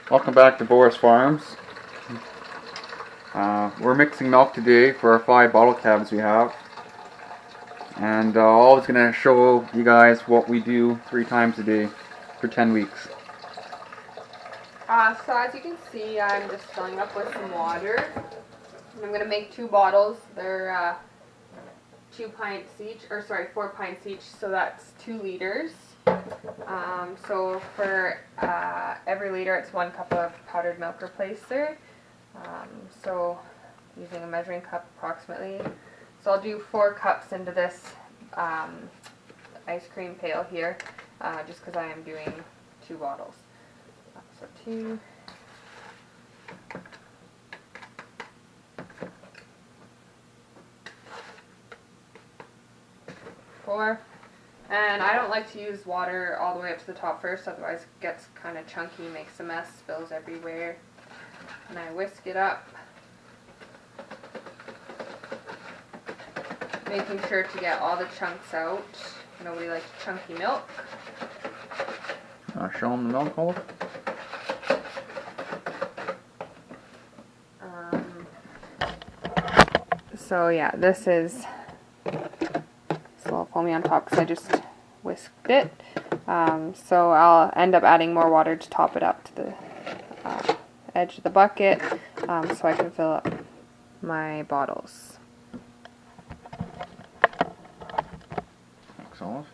Welcome back to Boris Farms. We're mixing milk today for our 5 bottle calves we have. And I was going to show you guys what we do 3 times a day for 10 weeks. So as you can see, I'm just filling up with some water. And I'm going to make 2 bottles. They're 4 pints each, so that's 2 liters. So for every liter, it's 1 cup of powdered milk replacer. So using a measuring cup approximately. So I'll do 4 cups into this ice cream pail here, just because I am doing 2 bottles. So 2. 4. And I don't like to use water all the way up to the top first, otherwise it gets kind of chunky, makes a mess, spills everywhere. And I whisk it up, making sure to get all the chunks out. Nobody likes chunky milk. Show them the milk hole. So yeah, this is a little foamy on top because I just whisked it. So I'll end up adding more water to top it up to the edge of the bucket, so I can fill up my bottles. Thanks, Olive.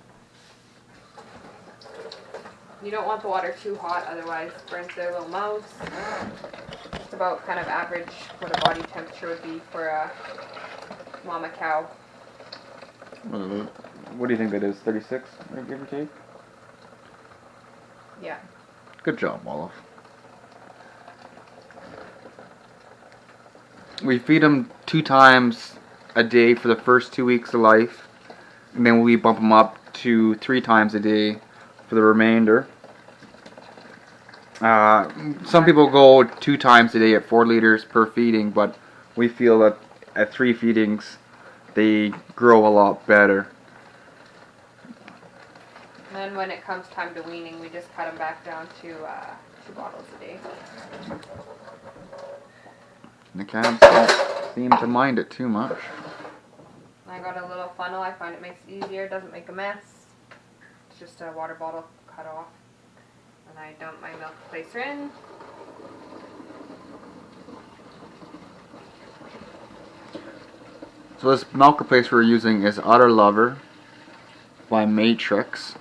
You don't want the water too hot, otherwise it burns their little mouths. Just about kind of average what a body temperature would be for a mama cow. What do you think that is? 36, give or take? Yeah. Good job, Olive. We feed them 2 times a day for the first 2 weeks of life, and then we bump them up to 3 times a day for the remainder. Some people go 2 times a day at 4 liters per feeding, but we feel that at 3 feedings they grow a lot better. And then when it comes time to weaning, we just cut them back down to 2 bottles a day. And the calves don't seem to mind it too much. I got a little funnel. I find it makes it easier. Doesn't make a mess. It's just a water bottle cut off. And I dump my milk replacer in. So this milk replacer we're using is Udder Lover by Matrix.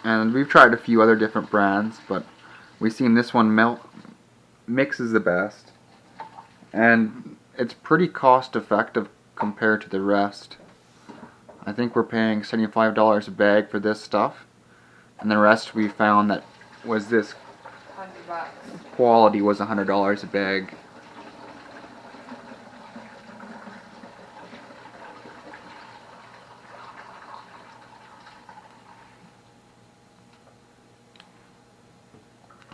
And we've tried a few other different brands, but we've seen this one mixes the best. And it's pretty cost effective compared to the rest. I think we're paying $75 a bag for this stuff. And the rest we found that was this $100. quality was $100 a bag.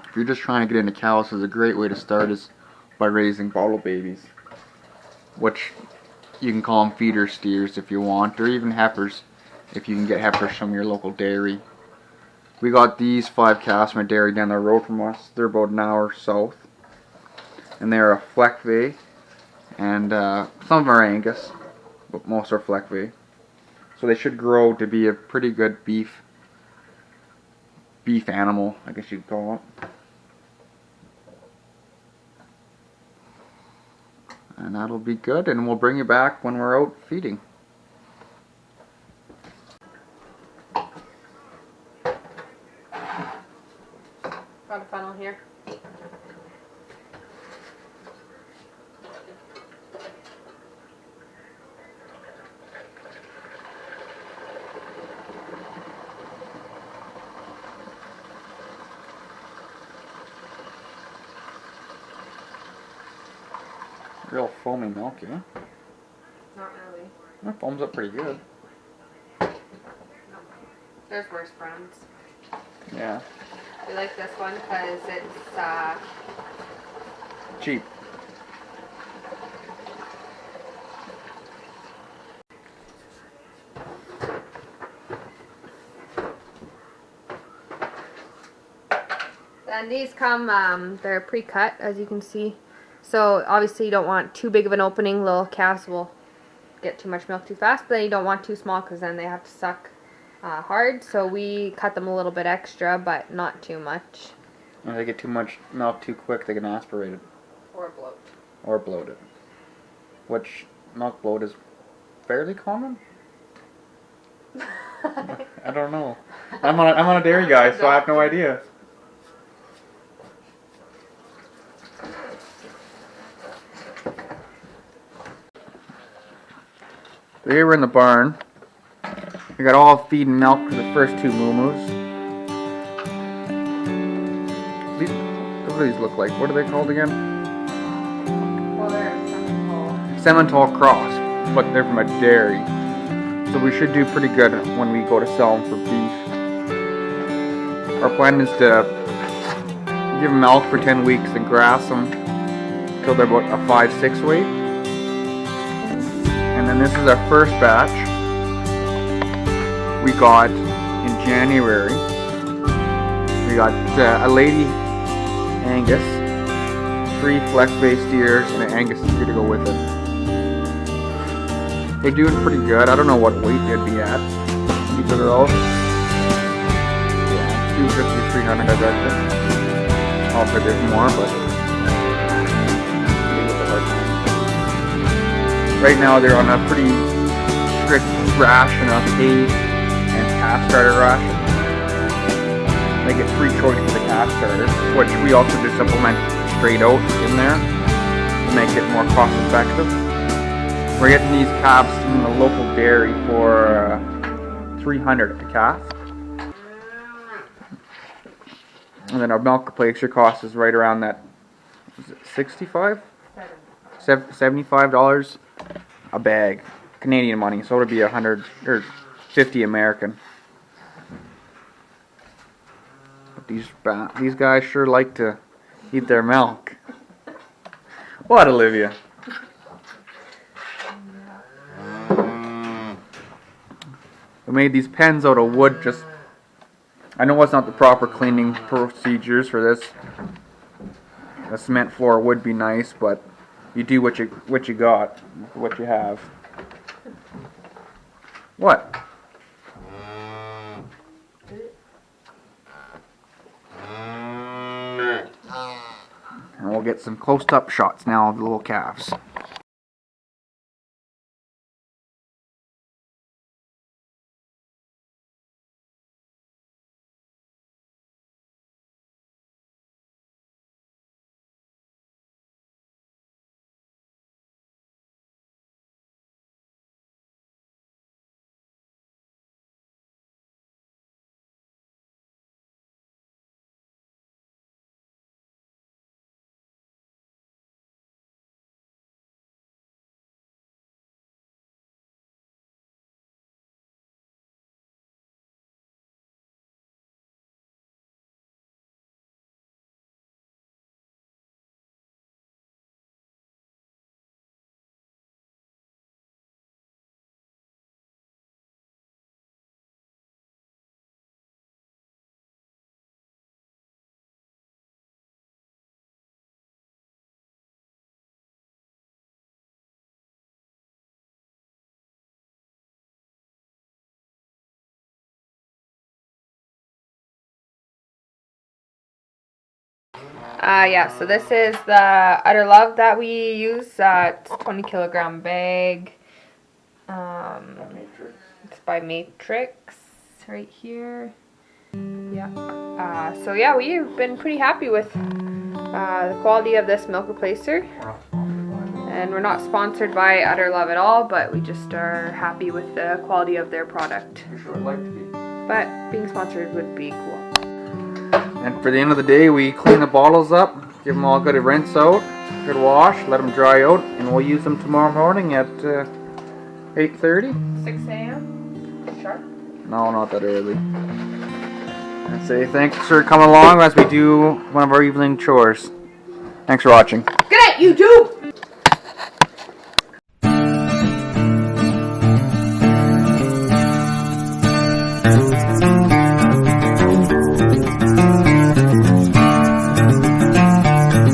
If you're just trying to get into cows, this is a great way to start is by raising bottle babies, which you can call them feeder steers if you want, or even heifers if you can get heifers from your local dairy. We got these 5 calves from a dairy down the road from us. They're about an hour south, and they're a Fleckvay, and some of them are Angus, but most are Fleckvay. So they should grow to be a pretty good beef animal, I guess you'd call it. And that'll be good, and we'll bring you back when we're out feeding. Got a funnel here. Real foamy milk, yeah? Not really. That foams up pretty good. No. There's worse brands. Yeah. We like this one because it's Cheap. Then And these come, they're pre-cut, as you can see. So obviously you don't want too big of an opening. Little calves will get too much milk too fast, but then you don't want too small because then they have to suck hard. So we cut them a little bit extra, but not too much. If they get too much milk too quick, they can aspirate it. Or bloat. Or bloat it. Which milk bloat is fairly common? I don't know. I'm on a dairy guy, so I have no idea. So here we're in the barn. We got all feed and milk for the first two moo-moos. What do these look like? What are they called again? Well, they're Simmental cross, but they're from a dairy. So we should do pretty good when we go to sell them for beef. Our plan is to give them milk for 10 weeks and grass them until they're about a 5-6 weight. And then this is our first batch we got in January. We got a Lady Angus, 3 flex-based steers, and an Angus steer to go with it. They're doing pretty good. I don't know what weight they'd be at. These are girls. Yeah, 250, 300, I reckon. I'll bet there's more, but right now they're on a pretty strict ration of hay and calf starter ration. They get free choice for the calf starter, which we also just supplement straight out in there to make it more cost effective. We're getting these calves from the local dairy for $300 a calf. And then our milk replacement cost is right around that, is it $65? $75 a bag, Canadian money, so it would be 100 or 50 American. But these guys sure like to eat their milk. What, Olivia? We made these pens out of wood. Just, I know it's not the proper cleaning procedures for this. A cement floor would be nice, but you do what you got, what you have. What? And we'll get some close-up shots now of the little calves. Yeah, so this is the Utter Love that we use. It's a 20 kilogram bag. It's by Matrix right here. Yeah. So yeah, we've been pretty happy with the quality of this milk replacer. And we're not sponsored by Utter Love at all, but we just are happy with the quality of their product. I'm sure I'd like to be. But being sponsored would be cool. And for the end of the day, we clean the bottles up, give them all a good rinse out, good wash, let them dry out, and we'll use them tomorrow morning at 8:30. 6 a.m. sharp? No, not that early. And say thanks for coming along as we do one of our evening chores. Thanks for watching. Good night, YouTube!